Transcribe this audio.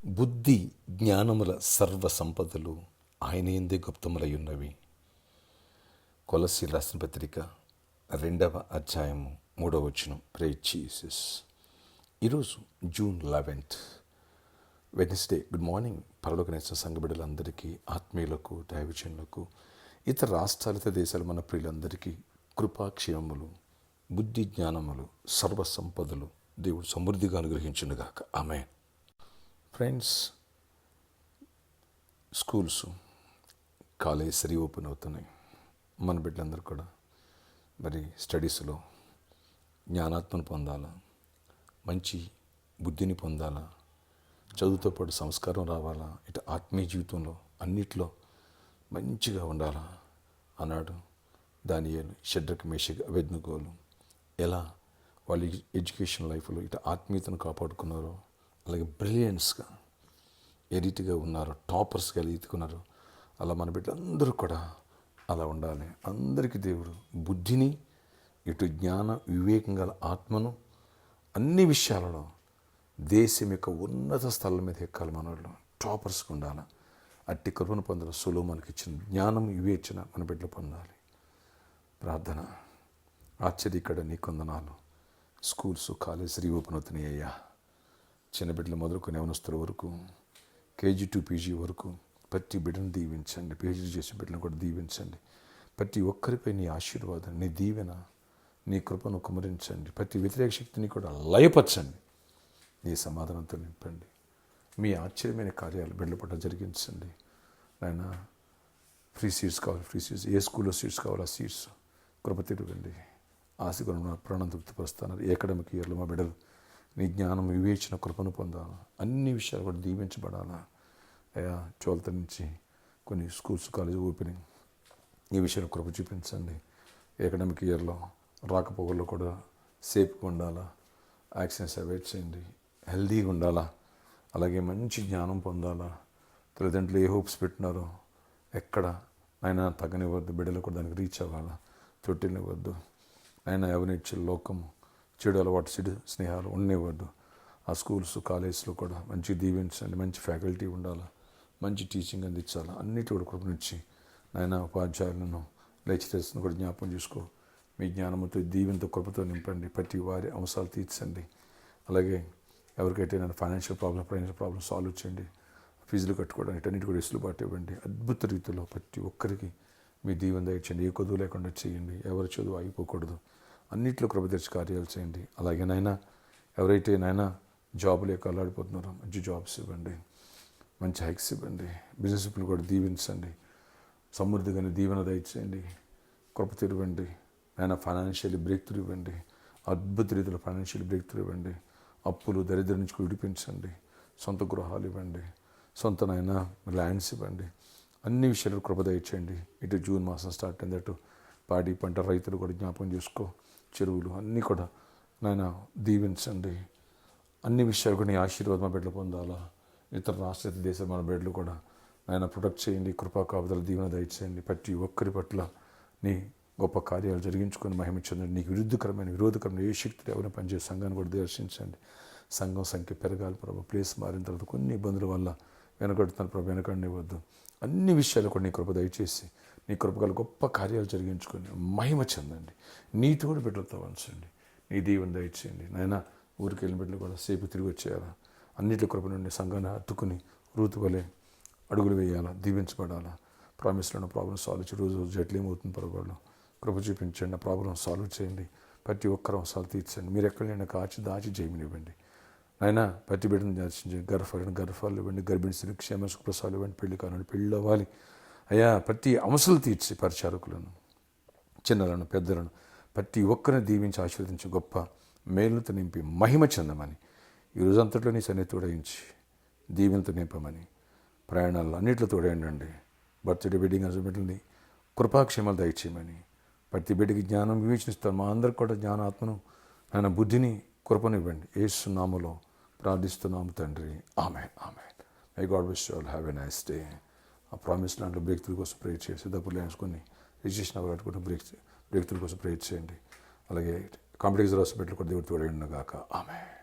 బుద్ధి జ్ఞానముల సర్వ సంపదలు ఆయన యందే గుప్తములయ్యున్నవి. కొలస్సీయులకు రాసిన పత్రిక 2వ అధ్యాయము 3వ వచనం. Praise Jesus. ఈరోజు June 11th Wednesday. Good morning. పరలోకనేసిన సంఘ బిడ్డలందరికీ, ఆత్మీయులకు, దైవజనులకు, ఇతర రాష్ట్రాలు, ఇతర దేశాలు మన ప్రియులందరికీ కృపాక్షేమములు, బుద్ధి జ్ఞానములు, సర్వ సంపదలు దేవుడు సమృద్ధిగా అనుగ్రహించునుగాక. ఆమేన్. ఫ్రెండ్స్, స్కూల్స్, కాలేజ్ ఓపెన్ అవుతున్నాయి. మన బిడ్డలందరూ కూడా మరి స్టడీస్లో జ్ఞానాత్మను పొందాలా, మంచి బుద్ధిని పొందాలా, చదువుతో పాటు సంస్కారం రావాలా, ఇటు ఆత్మీయ జీవితంలో అన్నిట్లో మంచిగా ఉండాలా అన్నాడు దానియేలు, షడ్రక్, మేషక్, అబేద్నెగోలు ఎలా వాళ్ళ ఎడ్యుకేషన్ లైఫ్లో ఇటు ఆత్మీయతను కాపాడుకున్నారో, అలాగే బ్రిలియన్స్గా ఎడిట్గా ఉన్నారో, టాపర్స్గా ఎదుగుకున్నారో, అలా మన బిడ్డలందరూ కూడా అలా ఉండాలి. అందరికీ దేవుడు బుద్ధిని, ఇటు జ్ఞాన వివేకం గల ఆత్మను అన్ని విషయాలలో దేశం యొక్క ఉన్నత స్థలం మీద ఎక్కాలి. మనలో టాపర్స్గా ఉండాలి. అట్టి కృపను పొందాలి. సొలొమోనుకి ఇచ్చిన జ్ఞానం, వివేచన మన బిడ్డలు పొందాలి. ప్రార్థన. ఆశ్చర్యకర నీ కొందనాలు. స్కూల్స్, కాలేజ్ ఓపెన్ అవుతున్నాయి అయ్యా. చిన్న బిడ్డలు మొదలుకొని యవనస్తుల వరకు, కేజీ టు పీజీ వరకు ప్రతి బిడ్డను దీవించండి. పీజీ చేసిన బిడ్డలను కూడా దీవించండి. ప్రతి ఒక్కరిపై నీ ఆశీర్వాదం, నీ దీవెన, నీ కృపను కుమరించండి. ప్రతి వ్యతిరేక శక్తిని కూడా లయపరచండి. నీ సమాధానంతో నింపండి. మీ ఆశ్చర్యమైన కార్యాలు బిడ్డల పట్ల జరిగించండి. నాయన, ఫ్రీ సీట్స్ కావాలి, ఫ్రీ సీట్స్, ఏ స్కూల్లో సీట్స్ కావాలో ఆ సీట్స్ కృప తిరగండి. ఆశగా ప్రాణం తృప్తిపరుస్తున్నారు. అకాడమిక్ ఇయర్లో మా బిడ్డలు నీ జ్ఞానం, వివేచన, కృపను పొందాలా. అన్ని విషయాలు కూడా దీవించబడాలా. అయ్యా, చోళత నుంచి కొన్ని స్కూల్స్, కాలేజ్ ఓపెనింగ్, ఈ విషయంలో కృప చూపించండి. అకాడమిక్ ఇయర్లో రాకపోకల్లో కూడా సేఫ్గా ఉండాలా, యాక్సిడెంట్స్ అవాయిడ్ చేయండి, హెల్దీగా ఉండాలా, అలాగే మంచి జ్ఞానం పొందాలా. తల్లిదండ్రులు ఏ హోప్స్ పెట్టినారో ఎక్కడ ఆయన తగ్గనివ్వద్దు. బిడ్డలు కూడా దానికి రీచ్ అవ్వాలా. తొట్టినివ్వద్దు. ఆయన ఎవరినిచ్చే లోకము, చెడు అలవాటు, చెడు స్నేహాలు ఉండనివ్వద్దు. ఆ స్కూల్స్, కాలేజ్లో కూడా మంచి దీవించండి. మంచి ఫ్యాకల్టీ ఉండాలా, మంచి టీచింగ్ అందించాలా. అన్నిటి కూడా కృపనిచ్చి నాయన ఉపాధ్యాయులను, లెక్చరర్స్ను కూడా జ్ఞాపకం చేసుకో. మీ జ్ఞానంతో, దీవెనతో, కృపతో నింపండి. ప్రతి వారి అవసరాలు తీర్చండి. అలాగే ఎవరికైతే నేను ఫైనాన్షియల్ ప్రాబ్లమ్ సాల్వ్ చేయండి. ఫీజులు కట్టుకోవడానికి అన్నిటి కూడా వెసులుబాటు ఇవ్వండి. అద్భుత రీతిలో ప్రతి ఒక్కరికి మీ దీవెన దయచేయండి. ఏ కొదువు లేకుండా చేయండి. ఎవరి చదువు అయిపోకూడదు. అన్నింటిలో కృప తెచ్చి కార్యాలు చేయండి. అలాగే నాయన, ఎవరైతే నాయన జాబ్ లేక అల్లాడిపోతున్నారో మంచి జాబ్స్ ఇవ్వండి, మంచి హైక్స్ ఇవ్వండి. బిజినెస్ పీపుల్ కూడా దీవించండి. సమృద్ధిగానే దీవెన దయచేయండి. కృప తిరగండి. నాయన, ఫైనాన్షియల్ బ్రేక్ త్రూ ఇవ్వండి. అద్భుత రీతిలో ఫైనాన్షియల్ బ్రేక్ త్రూ ఇవ్వండి. అప్పులు, దరిద్రం నుంచి విడిపించండి. సొంత గృహాలు ఇవ్వండి. సొంత నాయన ల్యాండ్స్ ఇవ్వండి. అన్ని విషయాలు కృప దయచేయండి. ఇటు జూన్ మాసం స్టార్ట్ అయింది. అటు పాడి పంట రైతులు కూడా జ్ఞాపకం చేసుకో. చెరువులు అన్నీ కూడా నాయన దీవించండి. అన్ని విషయాలు కూడా నీ ఆశీర్వాదం బిడ్డలు పొందాలా. ఇతర రాష్ట్ర, ఇతర దేశాల మన బిడ్డలు కూడా నాయన ప్రొటెక్ట్ చేయండి. కృపా కాపుదల దీవెన దయచేయండి. ప్రతి ఒక్కరి పట్ల నీ గొప్ప కార్యాలు జరిగించుకొని మహిమ చెందండి. నీకు విరోధకరమైన ఏ శక్తులు ఎవరైనా పనిచేసే సంఘాన్ని కూడా దర్శించండి. సంఘం సంఖ్య పెరగాలి ప్రభు. ప్లేస్ మారిన తర్వాత కొన్ని ఇబ్బందుల వల్ల వెనకడుతున్నారు ప్రభు. వెనకడినివ్వద్దు. అన్ని విషయాలు కూడా నీ కృప దయచేసి నీ కృపగల గొప్ప కార్యాలు జరిగించుకొని మహిమ చెందండి. నీతో కూడా బిడ్డలతో వంచండి. నీ దీవెన దయచేయండి. నాయన, ఊరికి వెళ్ళిన బిడ్డలు కూడా సేపు తిరిగి వచ్చేయాలా. అన్నింటి కృప నుండి సంఘాన్ని హత్తుకుని రూతు వలె అడుగులు వేయాలా, దీవించబడాలా. ప్రామిస్లో ప్రాబ్లం సాల్వ్ చేసి రోజు జట్లు ఏమవుతుంది పొరపాటు కృప చూపించండి. ఆ ప్రాబ్లం సాల్వ్ చేయండి. ప్రతి ఒక్కరు అవసరాలు తీర్చండి. మీరు ఎక్కడైనా కాచి దాచి జయమినివ్వండి. నాయన, ప్రతి బిడ్డను దర్శించండి. గర్భాలు ఇవ్వండి. గర్భిణీ స్త్రీలకు క్షేమ సుఖప్రసాదాలు ఇవ్వండి. పెళ్లి కానుండి పెళ్ళి అవ్వాలి. అయ్యా, ప్రతి అవసరాలు తీర్చి పరిచారకులను, చిన్నలను, పెద్దలను ప్రతి ఒక్కరిని దీవించి ఆశీర్వదించి గొప్ప మేలుతో నింపి మహిమ చెందమని ఈ రోజంతట్లో నీ సన్నిధి తోడయించి దీవెనతో నింపమని, ప్రయాణాల్లో అన్నింటిలో తోడేయండి. బర్త్డే, వెడ్డింగ్ బిడ్డల్ని కృపాక్షేమాలు దయచేయమని, ప్రతి బిడ్డకి జ్ఞానం వివేచనిస్తాను. మా అందరికి కూడా జ్ఞానాత్మను, ఆయన బుద్ధిని, కృపనివ్వండి. యేసు నామములో ప్రార్థిస్తున్నాము తండ్రి. ఆమేన్. ఆమేన్. My God wish you all have a nice day. ఆ ప్రామిస్ లాంటి బ్రేక్ త్రూ కోసం ప్రేర్ చేసి సిద్ధపూర్లు వేసుకొని రిజిస్ట్రేషన్ అవ్వగట్టుకుంటూ బ్రేక్ త్రూ కోసం ప్రేర్ చేయండి. అలాగే కాంపిటేటివ్ హాస్పిటల్ కూడా దేవుడు తోడైండుగాక. ఆమేన్.